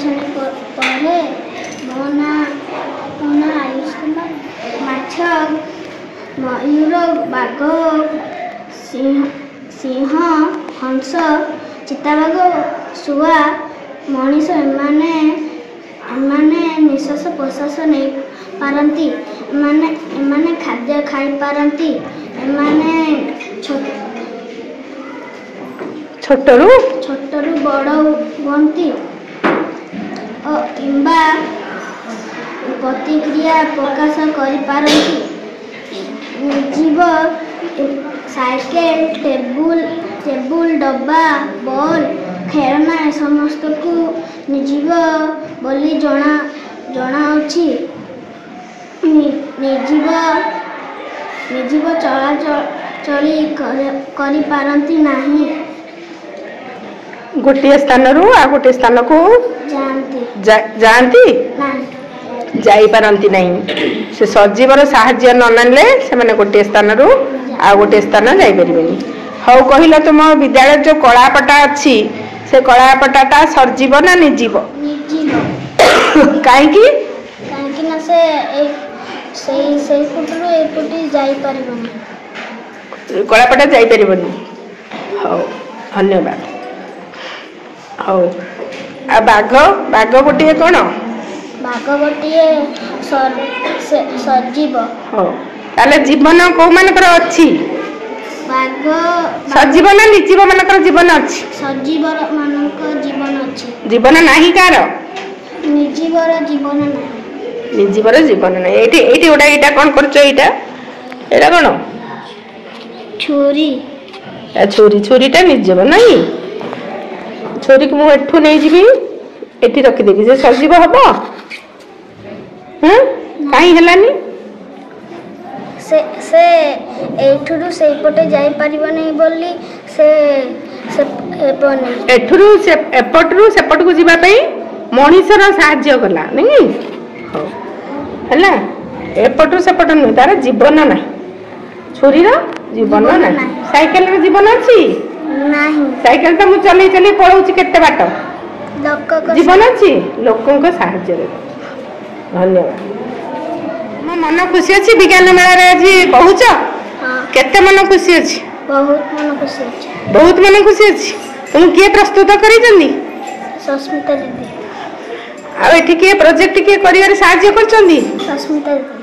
ଶ୍ରେଣୀ ପଢ଼େ। ମୋ ନାଁ ଆୟୁଷ କୁମାର। ମାଛ, ମୟୂର, ବାଘ, ସିଂହ, ହଂସ, ଚିତାବାଘ, ଶୁଆ, ମଣିଷ ଏମାନେ ନିଶ୍ୱାସ ପ୍ରଶ୍ୱାସ ନେଇ ପାରନ୍ତି। ଏମାନେ ଖାଦ୍ୟ ଖାଇପାରନ୍ତି। ଏମାନେ ଛୋଟରୁ ବଡ଼ ହୁଅନ୍ତି କିମ୍ବା ପ୍ରତିକ୍ରିୟା ପ୍ରକାଶ କରିପାରନ୍ତି। ନିର୍ଜୀବ ସାଇକେଲ, ଟେବୁଲ, ଡବା, ବଲ୍, ଖେଳନା ସମସ୍ତଙ୍କୁ ନିର୍ଜୀବ ବୋଲି ଜଣାଅଛି। ନିର୍ଜୀବ ଚଳାଚଳି କରିପାରନ୍ତି ନାହିଁ। गोटे स्थानरू आ गोटे स्थान को जाती जापारती नहीं। से सजीवर साहाय्य न नाले से मैंने गोटे स्थानरू आ गोटे स्थान जापर। हौ कहल तुम विद्यालय जो कलापटा अच्छी से कलापटाटा सजीव ना निर्जीव? कहीं कलापटा जापर। हौ धन्यवाद। हौ आ बाघ गोटे कौन? बाघ गोटे सजीव। हो ताले जीवन को मानकर अछि? बाघ सजीव ना निर्जीव मानकर जीवन अछि? सजीव मानकर जीवन अछि। जीवन नाही कार? निर्जीवर जीवन नाही। निर्जीवर जीवन नाही। एठी ओडा एटा कोन करछो? एटा कोन? छुरी। छुरीटा निर्जीव नहीं। छोरी को मुझे एठू नहीं जीवी एठी रखिदेवी से सजीव हम कहीं हेलानी से एठुरु सेपटे जाई परिबो नहीं बोली से हेबनी। एठुरु से एपटरु सेपट को जीवा पई मनीषर सहाय्य कला नहीं हो हला। एपटरु सेपट न तार जीवन ना। छोरी रो जीवन ना। साइकिल रो जीवन अछि नहीं। साइकिल तो मुझे चली चली पड़ोची केते बाट जीवन अच्छी लोकों को साहाय्य। धन्यवाद। मो मन खुशी अच्छी विज्ञान मेला रे आज कहूच केते मन खुशी अच्छी? बहुत मन खुशी अच्छी। बहुत मन खुशी अच्छी। तुम किए प्रस्तुत करी जंदी? सस्मिता दीदी। आ एठी के प्रोजेक्ट के करियर साहाय्य करचंदी? सस्मिता दीदी।